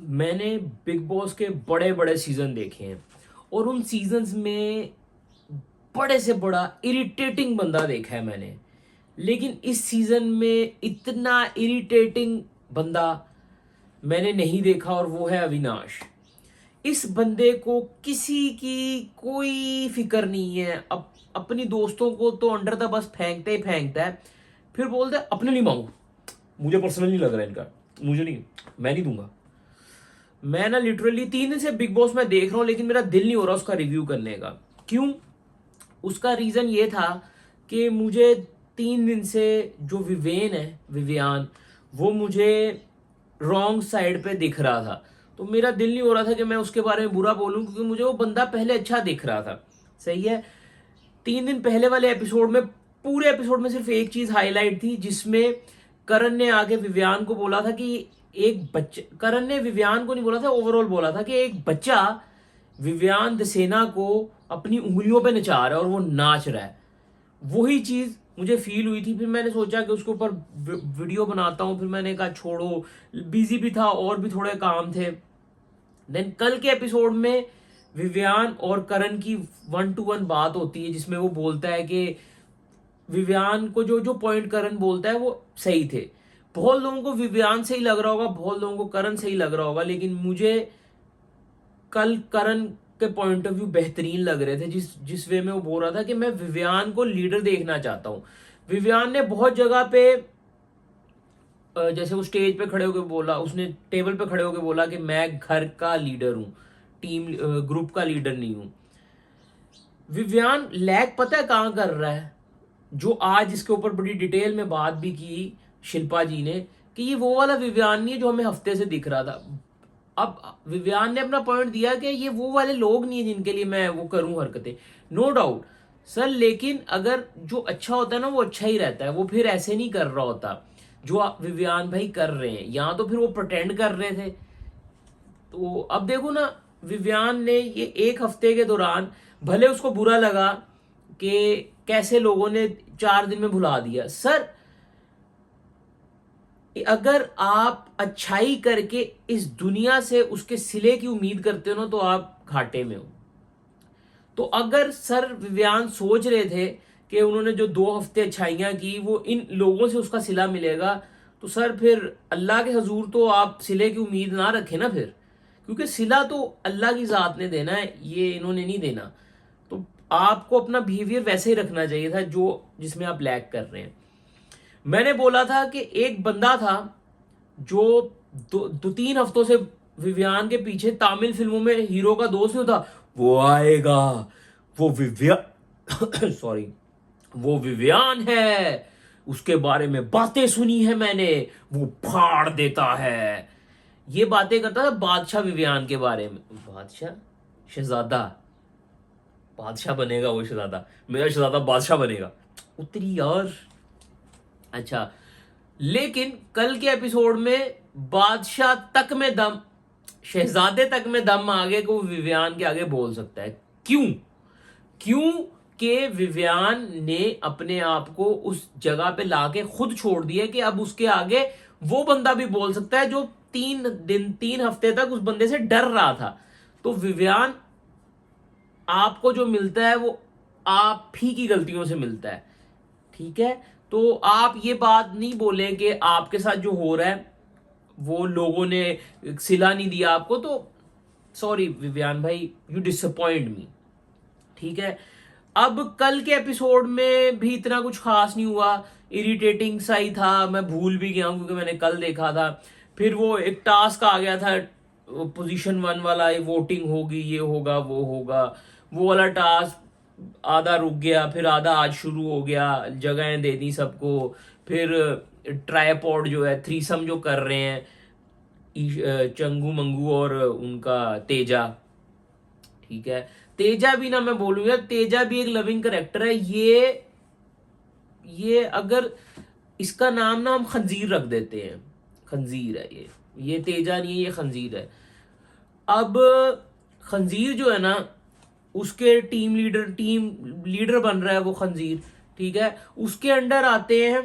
मैंने big boss के बड़े बड़े सीजन देखे हैं और उन सीजन्स में बड़े से बड़ा इरिटेटिंग बंदा देखा है मैंने। लेकिन इस सीजन में इतना इरिटेटिंग बंदा मैंने नहीं देखा और वो है अविनाश। इस बंदे को किसी की कोई फिक्र नहीं है। अपनी दोस्तों को तो अंडर द बस फेंकता ही फेंकता है, फिर बोलता है अपने नहीं मांगू, मुझे पर्सनली लग रहा है इनका, मुझे नहीं, मैं नहीं दूंगा। मैं ना लिटरली 3 दिन से बिग बॉस में देख रहा हूँ लेकिन मेरा दिल नहीं हो रहा उसका रिव्यू करने का। क्यों? उसका रीज़न ये था कि मुझे 3 दिन से जो विवियान, वो मुझे रॉन्ग साइड पे दिख रहा था। तो मेरा दिल नहीं हो रहा था कि मैं उसके बारे में बुरा बोलूं, क्योंकि मुझे वो बंदा पहले अच्छा दिख रहा था। सही है। 3 दिन पहले वाले एपिसोड में, पूरे एपिसोड में सिर्फ एक चीज हाईलाइट थी, जिसमें करण ने आके विवियान को बोला था कि एक बच्चे, करण ने विवियान को नहीं बोला था, ओवरऑल बोला था कि एक बच्चा विवियान दसेना को अपनी उंगलियों पे नचा रहा है और वो नाच रहा है। वही चीज मुझे फील हुई थी। फिर मैंने सोचा कि उसके ऊपर वीडियो बनाता हूँ, फिर मैंने कहा छोड़ो, बिजी भी था और भी थोड़े काम थे। देन कल के एपिसोड में विवियान और करण की 1-to-1 बात होती है, जिसमें वो बोलता है कि विवियान को जो जो पॉइंट करण बोलता है वो सही थे। बहुत लोगों को विवियान सही लग रहा होगा, बहुत लोगों को करण सही लग रहा होगा, लेकिन मुझे कल करण के पॉइंट ऑफ व्यू बेहतरीन लग रहे थे। जिस जिस वे में वो बोल रहा था कि मैं विवियान को लीडर देखना चाहता हूँ। विवियान ने बहुत जगह पे, जैसे वो स्टेज पे खड़े होकर बोला, उसने टेबल पे खड़े होकर बोला कि मैं घर का लीडर हूँ, टीम ग्रुप का लीडर नहीं हूँ। विवियान लैग पता है कहाँ कर रहा है? जो आज इसके ऊपर बड़ी डिटेल में बात भी की शिल्पा जी ने, कि ये वो वाला विवियान नहीं है जो हमें हफ्ते से दिख रहा था। अब विवियान ने अपना पॉइंट दिया कि ये वो वाले लोग नहीं है जिनके लिए मैं वो करूं हरकतें। नो डाउट सर, लेकिन अगर जो अच्छा होता है ना वो अच्छा ही रहता है, वो फिर ऐसे नहीं कर रहा होता जो विवियान भाई कर रहे हैं। यहाँ तो फिर वो प्रटेंड कर रहे थे। तो अब देखो ना, विवियान ने ये एक हफ्ते के दौरान, भले उसको बुरा लगा कि कैसे लोगों ने 4 दिन में भुला दिया। सर, अगर आप अच्छाई करके इस दुनिया से उसके सिले की उम्मीद करते हो ना, तो आप घाटे में हो। तो अगर सर विवियान सोच रहे थे कि उन्होंने जो 2 हफ्ते अच्छाइयां की वो इन लोगों से उसका सिला मिलेगा, तो सर फिर अल्लाह के हजूर तो आप सिले की उम्मीद ना रखें ना फिर, क्योंकि सिला तो अल्लाह की ज़ात ने देना है, ये इन्होंने नहीं देना। तो आपको अपना बिहेवियर वैसे ही रखना चाहिए था जो जिसमें आप लैग कर रहे हैं। मैंने बोला था कि एक बंदा था जो 2-3 हफ्तों से विवियान के पीछे, तामिल फिल्मों में हीरो का दोस्त नहीं होता, वो आएगा, वो विविया सॉरी, वो विवियान है, उसके बारे में बातें सुनी है मैंने, वो फाड़ देता है। ये बातें करता था बादशाह विवियान के बारे में। बादशाह, शहजादा, बादशाह बनेगा वो शहजादा, मेरा शहजादा बादशाह बनेगा। उतरी यार। अच्छा, लेकिन कल के एपिसोड में बादशाह तक में दम, शहजादे तक में दम आगे को विवियान के आगे बोल सकता है। क्यों? क्यों कि विवियान ने अपने आप को उस जगह पे लाके खुद छोड़ दिया कि अब उसके आगे वो बंदा भी बोल सकता है जो 3 दिन 3 हफ्ते तक उस बंदे से डर रहा था। तो विवियान, आपको जो मिलता है वो आप ही की गलतियों से मिलता है। ठीक है। तो आप ये बात नहीं बोले कि आपके साथ जो हो रहा है वो लोगों ने सिला नहीं दिया आपको। तो सॉरी विवियान भाई, यू डिसअपॉइंट मी। ठीक है। अब कल के एपिसोड में भी इतना कुछ खास नहीं हुआ, इरिटेटिंग सा ही था, मैं भूल भी गया हूं क्योंकि मैंने कल देखा था। फिर वो एक टास्क आ गया था, पोजीशन 1 वाला, ये वोटिंग होगी, ये होगा वो होगा, वो वाला टास्क आधा रुक गया, फिर आधा आज शुरू हो गया, जगहें दे दी सबको। फिर ट्राईपॉड जो है, थ्रीसम जो कर रहे हैं, चंगू मंगू और उनका तेजा। ठीक है। तेजा भी ना, मैं बोलूंगा तेजा भी एक लविंग करेक्टर है। ये अगर इसका नाम ना हम खंजीर रख देते हैं, खंजीर है ये तेजा नहीं है, ये खंजीर है। अब खंजीर जो है ना, उसके टीम लीडर बन रहा है वो खंजीर। ठीक है। उसके अंडर आते हैं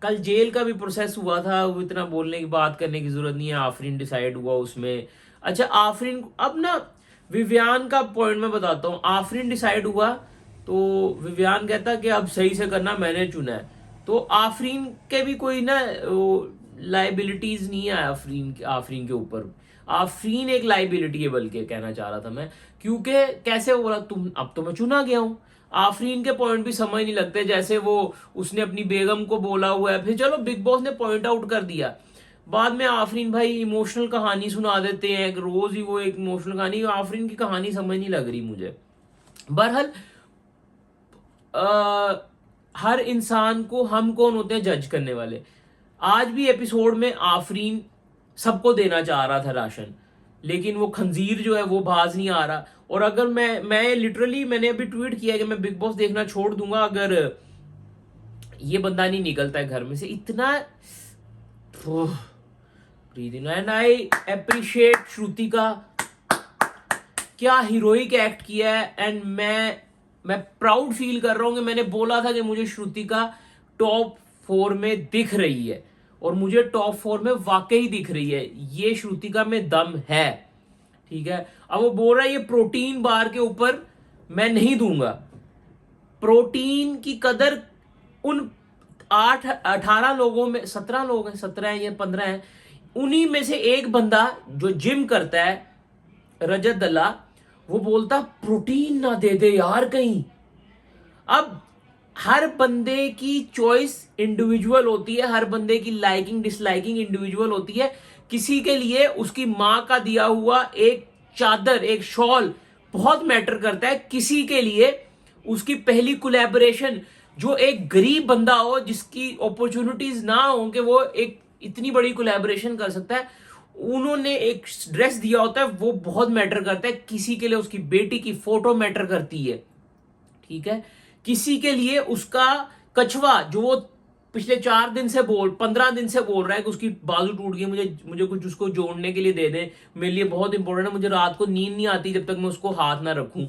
कल जेल का भी प्रोसेस हुआ था, वो इतना बोलने की बात करने की जरूरत नहीं है, आफरीन डिसाइड हुआ उसमें। अच्छा आफरीन, अब ना विवियान का पॉइंट मैं बताता हूँ। आफरीन डिसाइड हुआ तो विवियान कहता कि अब सही से करना, मैंने चुना है। तो आफरीन के भी कोई ना लाइबिलिटीज नहीं है आफरीन के ऊपर। आफरीन एक लाइबिलिटी है बल्कि, कहना चाह रहा था मैं, क्योंकि कैसे बोला तुम, अब तो मैं चुना गया हूं। आफरीन के पॉइंट भी समझ नहीं लगते, जैसे वो उसने अपनी बेगम को बोला हुआ है, फिर चलो बिग बॉस ने पॉइंट आउट कर दिया, बाद में आफरीन भाई इमोशनल कहानी सुना देते हैं, रोज ही वो एक इमोशनल कहानी। आफरीन की कहानी समझ नहीं लग रही मुझे। बहरहाल हर इंसान को, हम कौन होते हैं जज करने वाले। आज भी एपिसोड में आफरीन सबको देना चाह रहा था राशन, लेकिन वो खंजीर जो है वो बाज नहीं आ रहा। और अगर मैं लिटरली मैंने अभी ट्वीट किया कि मैं बिग बॉस देखना छोड़ दूंगा अगर ये बंदा नहीं निकलता है घर में से। इतना एंड आई अप्रिशिएट श्रुति का, क्या हीरोइक एक्ट किया है। एंड मैं प्राउड फील कर रहा हूं कि मैंने बोला था कि मुझे श्रुति का टॉप 4 में दिख रही है, और मुझे टॉप 4 में वाकई दिख रही है। ये श्रुतिका में दम है, ठीक है। अब वो बोल रहा है ये प्रोटीन बार के ऊपर मैं नहीं दूंगा। प्रोटीन की कदर उन 18 लोगों में, 17 लोग हैं, 17 हैं या 15 हैं, उन्हीं में से एक बंदा जो जिम करता है, रजत दल्ला, वो बोलता प्रोटीन ना दे दे यार कहीं। अब हर बंदे की चॉइस इंडिविजुअल होती है, हर बंदे की लाइकिंग डिसलाइकिंग इंडिविजुअल होती है। किसी के लिए उसकी मां का दिया हुआ एक चादर, एक शॉल बहुत मैटर करता है, किसी के लिए उसकी पहली कोलैबोरेशन, जो एक गरीब बंदा हो जिसकी अपॉर्चुनिटीज ना हो कि वो एक इतनी बड़ी कोलैबोरेशन कर सकता है, उन्होंने एक ड्रेस दिया होता है, वो बहुत मैटर करता है। किसी के लिए उसकी बेटी की फोटो मैटर करती है, ठीक है। किसी के लिए उसका कछुआ, जो वो पिछले 4 दिन से 15 दिन से बोल रहा है कि उसकी बाजू टूट गई, मुझे कुछ उसको जोड़ने के लिए दे दे, मेरे लिए बहुत इंपॉर्टेंट है, मुझे रात को नींद नहीं आती जब तक मैं उसको हाथ ना रखूं,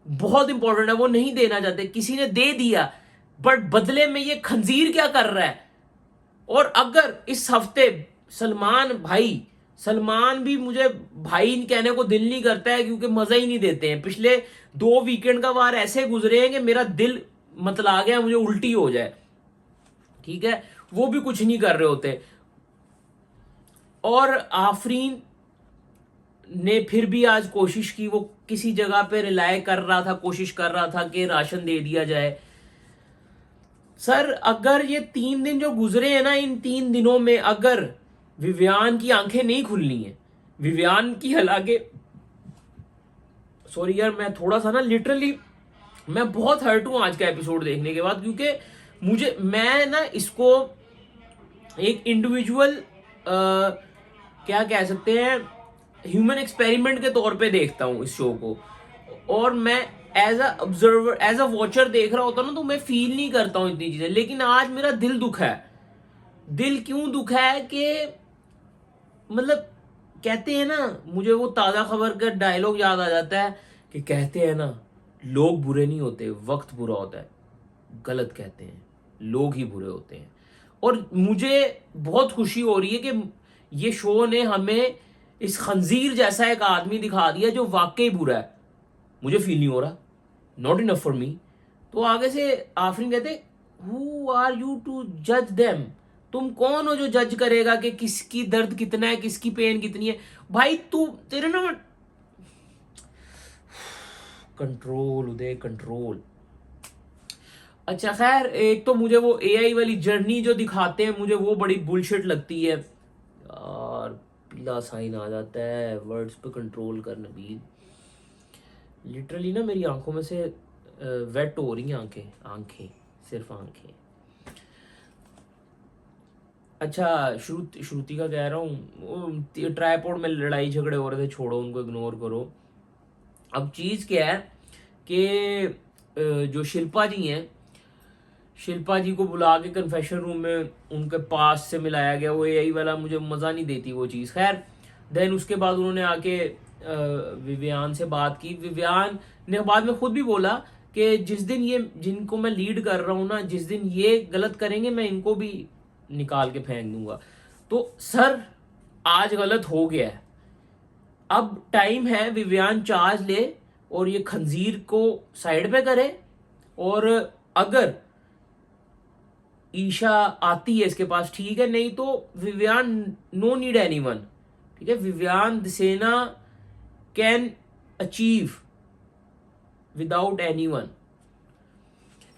बहुत इंपॉर्टेंट है, वो नहीं देना चाहते, किसी ने दे दिया, बट बदले में ये खंजीर क्या कर रहा है। और अगर इस हफ्ते सलमान भी मुझे भाई कहने को दिल नहीं करता है, क्योंकि मजा ही नहीं देते हैं। पिछले 2 वीकेंड का वार ऐसे गुजरे हैं कि मेरा दिल मतला गया, मुझे उल्टी हो जाए, ठीक है। वो भी कुछ नहीं कर रहे होते। और आफरीन ने फिर भी आज कोशिश की, वो किसी जगह पे रिलाय कर रहा था, कोशिश कर रहा था कि राशन दे दिया जाए। सर अगर ये 3 दिन जो गुजरे हैं ना, इन 3 दिनों में अगर विवियान की आंखें नहीं खुलनी है, विवियान की, हालांकि सॉरी यार मैं थोड़ा सा ना लिटरली मैं बहुत हर्ट हूं आज का एपिसोड देखने के बाद, क्योंकि मैं ना इसको एक इंडिविजुअल क्या कह सकते हैं, ह्यूमन एक्सपेरिमेंट के तौर पे देखता हूं इस शो को। और मैं as a observer, as a watcher देख रहा होता ना, तो मैं फील नहीं करता हूं इतनी चीजें। लेकिन आज मेरा दिल दुखा है। दिल क्यों दुखा है कि मतलब कहते हैं ना, मुझे वो ताजा खबर का डायलॉग याद आ जाता है कि कहते हैं ना, लोग बुरे नहीं होते, वक्त बुरा होता है। गलत कहते हैं, लोग ही बुरे होते हैं। और मुझे बहुत खुशी हो रही है कि ये शो ने हमें इस खंजीर जैसा एक आदमी दिखा दिया जो वाकई बुरा है। मुझे फील नहीं हो रहा, नॉट इनफ फॉर मी। तो आगे से आफरीन कहते, हु आर यू टू जज देम, तुम कौन हो जो जज करेगा कि किसकी दर्द कितना है, किसकी पेन कितनी है। भाई तू, तेरे ना कंट्रोल, उदय कंट्रोल। अच्छा खैर, एक तो मुझे वो एआई वाली जर्नी जो दिखाते हैं, मुझे वो बड़ी बुलशिट लगती है यार। पीला साइन आ जाता है, वर्ड्स पे कंट्रोल कर नबील। लिटरली ना मेरी आंखों में से वेट हो रही हैं आंखें, सिर्फ आंखें। अच्छा श्रुति का कह रहा हूँ, ट्राइपॉड में लड़ाई झगड़े हो रहे थे, छोड़ो उनको, इग्नोर करो। अब चीज क्या है कि जो शिल्पा जी हैं, शिल्पा जी को बुला के कन्फेशन रूम में उनके पास से मिलाया गया, वो एआई वाला मुझे मजा नहीं देती वो चीज। खैर देन उसके बाद उन्होंने आके विवियान से बात की। विवियान ने बाद में खुद भी बोला कि जिस दिन ये, जिनको मैं लीड कर रहा हूँ ना, जिस दिन ये गलत करेंगे मैं इनको भी निकाल के फेंक दूंगा। तो सर आज गलत हो गया है, अब टाइम है विवियान चार्ज ले और ये खंजीर को साइड पे करे, और अगर ईशा आती है इसके पास ठीक है, नहीं तो विवियान नो नीड एनीवन, ठीक है, Vivian Dsena can achieve without anyone.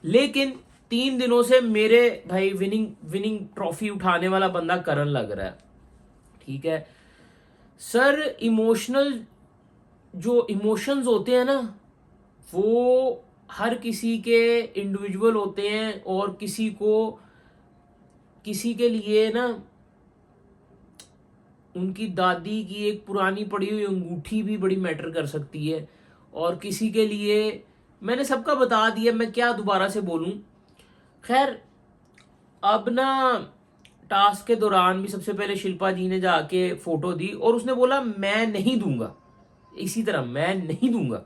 लेकिन 3 दिनों से मेरे भाई विनिंग ट्रॉफी उठाने वाला बंदा करण लग रहा है, ठीक है सर। इमोशनल जो इमोशंस होते हैं ना, वो हर किसी के इंडिविजुअल होते हैं, और किसी के लिए ना उनकी दादी की एक पुरानी पड़ी हुई अंगूठी भी बड़ी मैटर कर सकती है, और किसी के लिए मैंने सबका बता दिया, मैं क्या दोबारा से बोलूं। खैर अब ना टास्क के दौरान भी सबसे पहले शिल्पा जी ने जाके फोटो दी और उसने बोला मैं नहीं दूंगा, इसी तरह मैं नहीं दूंगा।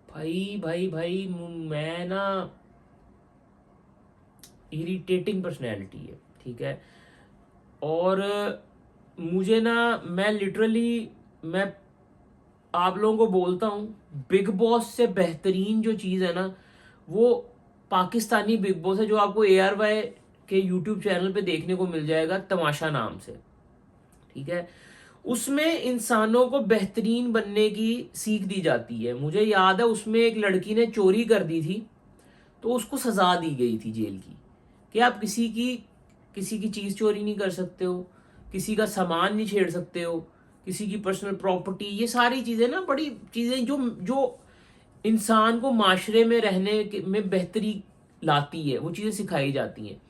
भाई भाई भाई मैं ना इरिटेटिंग पर्सनैलिटी है, ठीक है, और मुझे ना मैं लिटरली मैं आप लोगों को बोलता हूँ, बिग बॉस से बेहतरीन जो चीज़ है ना वो पाकिस्तानी बिग बॉस है, जो आपको ARY के यूट्यूब चैनल पे देखने को मिल जाएगा तमाशा नाम से, ठीक है। उसमें इंसानों को बेहतरीन बनने की सीख दी जाती है। मुझे याद है उसमें एक लड़की ने चोरी कर दी थी तो उसको सजा दी गई थी जेल की, कि आप किसी की चीज़ चोरी नहीं कर सकते हो, किसी का सामान नहीं छेड़ सकते हो, किसी की पर्सनल प्रॉपर्टी, ये सारी चीज़ें ना बड़ी चीज़ें जो इंसान को माशरे में रहने में बेहतरी लाती है, वो चीज़ें सिखाई जाती हैं।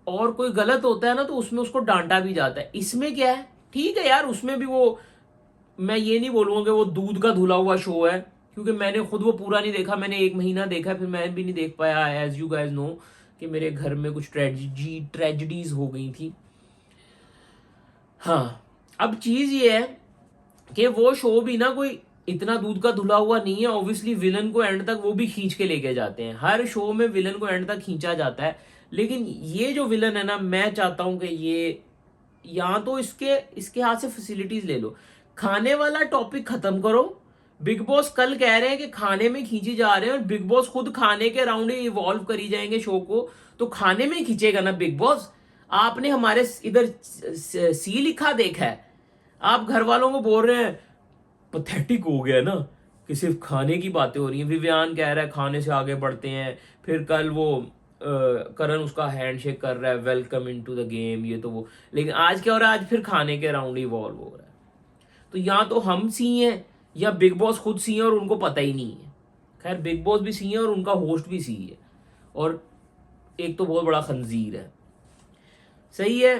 और कोई गलत होता है ना तो उसमें उसको डांटा भी जाता है। इसमें क्या है, ठीक है यार, उसमें भी वो मैं ये नहीं बोलूँगा कि वो दूध का धुला हुआ शो है, क्योंकि मैंने खुद वो पूरा नहीं देखा, मैंने 1 महीना देखा, फिर मैं भी नहीं देख पाया, एज यू गाइज नो कि मेरे घर में कुछ ट्रेजिडीज हो गई थी। हाँ, अब चीज़ ये है कि वो शो भी ना कोई इतना दूध का धुला हुआ नहीं है। ऑब्वियसली विलन को एंड तक वो भी खींच के लेके जाते हैं, हर शो में विलन को एंड तक खींचा जाता है, लेकिन ये जो विलन है ना, मैं चाहता हूं कि ये या तो इसके हाथ से फैसिलिटीज ले लो, खाने वाला टॉपिक खत्म करो। बिग बॉस कल कह रहे हैं कि खाने में खींची जा रहे हैं, और बिग बॉस खुद खाने के राउंड ही इवॉल्व करी जाएंगे शो को, तो खाने में खींचेगा ना बिग बॉस। आपने हमारे इधर सी लिखा देखा है, आप घर वालों को बोल रहे हैं, पथेटिक हो गया ना कि सिर्फ खाने की बातें हो रही हैं। विवियान कह रहा है खाने से आगे बढ़ते हैं, फिर कल वो करण उसका हैंडशेक कर रहा है, वेलकम इनटू द गेम, ये तो वो, लेकिन आज क्या हो रहा है, आज फिर खाने के राउंड इवॉल्व हो रहा है। तो या तो हम सी हैं या बिग बॉस खुद सी हैं और उनको पता ही नहीं है। खैर बिग बॉस भी सी है और उनका होस्ट भी सी है, और एक तो बहुत बड़ा खंजीर है, सही है।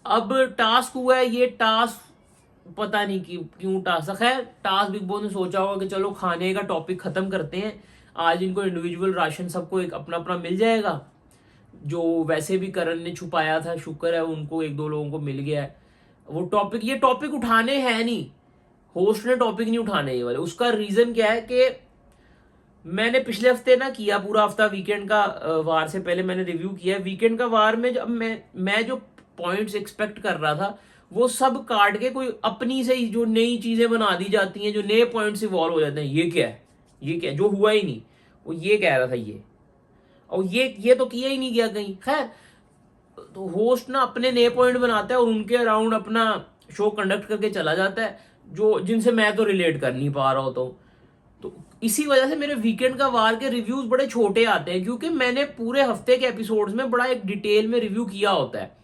अब टास्क हुआ है, ये टास्क पता नहीं क्यों टास्क है। टास्क बिग बॉस ने सोचा होगा कि चलो खाने का टॉपिक खत्म करते हैं, आज इनको इंडिविजुअल राशन सबको एक अपना अपना मिल जाएगा, जो वैसे भी करण ने छुपाया था, शुक्र है उनको 1-2 लोगों को मिल गया है वो टॉपिक। ये टॉपिक उठाने हैं नहीं, होस्ट ने टॉपिक नहीं उठाने ये वाले। उसका रीजन क्या है कि मैंने पिछले हफ्ते ना किया पूरा हफ्ता, वीकेंड का वार से पहले मैंने रिव्यू किया। वीकेंड का वार में जब मैं जो पॉइंट्स एक्सपेक्ट कर रहा था वो सब काट के कोई अपनी से ही जो नई चीजें बना दी जाती हैं, जो नए पॉइंट्स इवॉल्व हो जाते हैं। ये क्या है, ये क्या है, जो हुआ ही नहीं, वो ये कह रहा था ये, और ये तो किया ही नहीं गया कहीं। खैर, तो होस्ट ना अपने नए पॉइंट बनाता है और उनके अराउंड अपना शो कंडक्ट करके चला जाता है, जो जिनसे मैं तो रिलेट कर नहीं पा रहा होता हूँ। तो इसी वजह से मेरे वीकेंड का वार के रिव्यूज बड़े छोटे आते हैं, क्योंकि मैंने पूरे हफ्ते के एपिसोड्स में बड़ा एक डिटेल में रिव्यू किया होता है,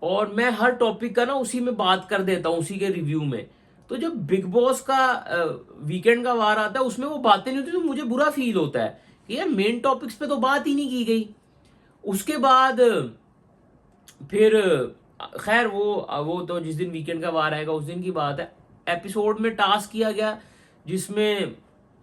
और मैं हर टॉपिक का ना उसी में बात कर देता हूँ, उसी के रिव्यू में। तो जब बिग बॉस का वीकेंड का वार आता है उसमें वो बातें नहीं होती, तो मुझे बुरा फील होता है कि यार मेन टॉपिक्स पे तो बात ही नहीं की गई। उसके बाद फिर खैर वो तो जिस दिन वीकेंड का वार आएगा उस दिन की बात है। एपिसोड में टास्क किया गया जिसमें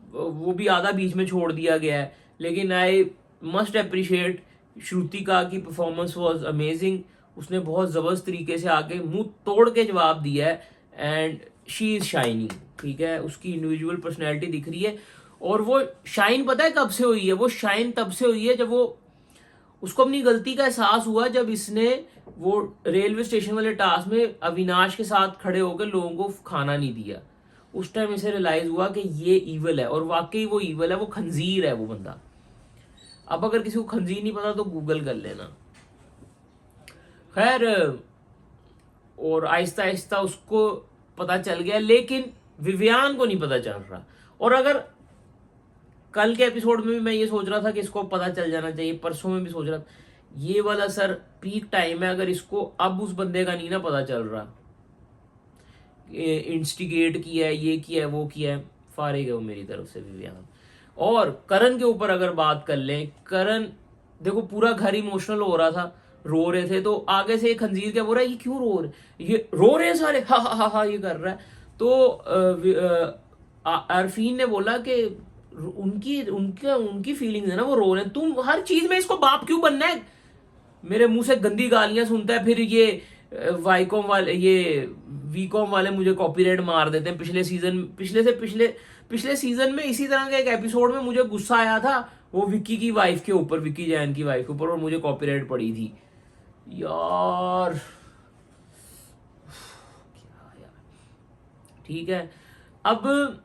वो भी आधा बीच में छोड़ दिया गया है, लेकिन आई मस्ट अप्रिशिएट श्रुतिका की परफॉर्मेंस वाज अमेजिंग। उसने बहुत ज़बरदस्त तरीके से आके मुंह तोड़ के जवाब दिया है, एंड शी इज़ शाइनिंग, ठीक है, उसकी इंडिविजुअल पर्सनैलिटी दिख रही है। और वो शाइन पता है कब से हुई है? वो शाइन तब से हुई है जब वो उसको अपनी गलती का एहसास हुआ, जब इसने वो रेलवे स्टेशन वाले टास्क में अविनाश के साथ खड़े होकर लोगों को खाना नहीं दिया। उस टाइम इसे रियलाइज हुआ कि ये ईवल है, और वाकई वो ईवल है, वो खंजीर है वो बंदा। अब अगर किसी को खंजीर नहीं पता तो गूगल कर लेना। खैर, और आहिस्ता आहिस्ता उसको पता चल गया, लेकिन विवियान को नहीं पता चल रहा। और अगर कल के एपिसोड में भी मैं ये सोच रहा था कि इसको पता चल जाना चाहिए, परसों में भी सोच रहा था, ये वाला सर पीक टाइम है, अगर इसको अब उस बंदे का नहीं ना पता चल रहा, इंस्टिगेट किया है, ये किया है, वो किया है, फारिग है वो मेरी तरफ से विवियान। और करण के ऊपर अगर बात कर लें, करण देखो पूरा घर इमोशनल हो रहा था, रो रहे थे, तो आगे से एक खंजीर क्या बोल रहा है, ये क्यों रो रहे, ये रो रहे हैं सारे, हा हा हा हा, ये कर रहा है। तो अरफीन ने बोला कि उनकी उनका उनकी फीलिंग्स है ना, वो रो रहे हैं, तुम हर चीज में इसको बाप क्यों बनना है? मेरे मुंह से गंदी गालियां सुनता है, फिर ये वाईकॉम वाले, ये वीकॉम वाले मुझे कॉपीराइट मार देते हैं। पिछले सीजन में इसी तरह का एक एपिसोड में मुझे गुस्सा आया था, वो विक्की की वाइफ के ऊपर, विक्की जैन की वाइफ के ऊपर, और मुझे कॉपीराइट पड़ी थी यार। ठीक है, अब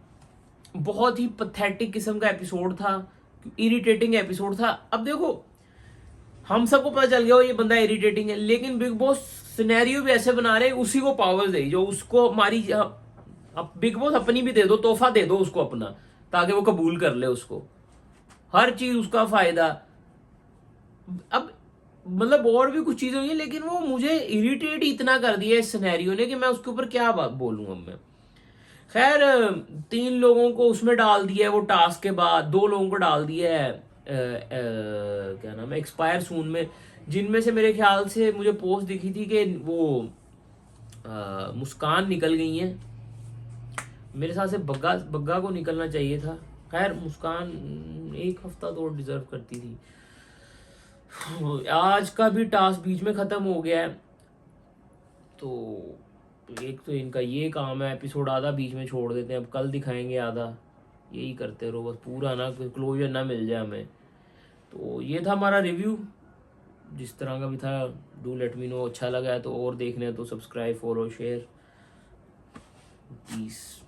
बहुत ही पथेटिक किस्म का एपिसोड था, इरिटेटिंग एपिसोड था। अब देखो, हम सबको पता चल गया ये बंदा इरिटेटिंग है, लेकिन बिग बॉस सिनेरियो भी ऐसे बना रहे उसी को पावर दे जो उसको हमारी, अब बिग बॉस अपनी भी दे दो, तोहफा दे दो उसको अपना, ताकि वो कबूल कर ले उसको, हर चीज उसका फायदा। अब मतलब और भी कुछ चीजें हुई है, लेकिन वो मुझे इरिटेट इतना कर दिया इस सिनेरियो ने कि मैं उसके ऊपर क्या बोलूं अब मैं। खैर, 3 लोगों को उसमें डाल दिया है वो टास्क के बाद, 2 लोगों को डाल दिया है क्या नाम है, एक्सपायर सून में, जिनमें से मेरे ख्याल से मुझे पोस्ट दिखी थी कि वो मुस्कान निकल गई हैं। मेरे हिसाब से बग्गा बग्गा को निकलना चाहिए था। खैर, मुस्कान 1 हफ्ता तो डिजर्व करती थी। आज का भी टास्क बीच में खत्म हो गया है, तो एक तो इनका ये काम है, एपिसोड आधा बीच में छोड़ देते हैं, अब कल दिखाएंगे आधा, यही करते रहो बस, पूरा ना क्लोजर ना मिल जाए हमें। तो ये था हमारा रिव्यू, जिस तरह का भी था। डू लेट मी नो, अच्छा लगा है तो और देखने हैं तो सब्सक्राइब, फॉलो, शेयर, प्लीज़।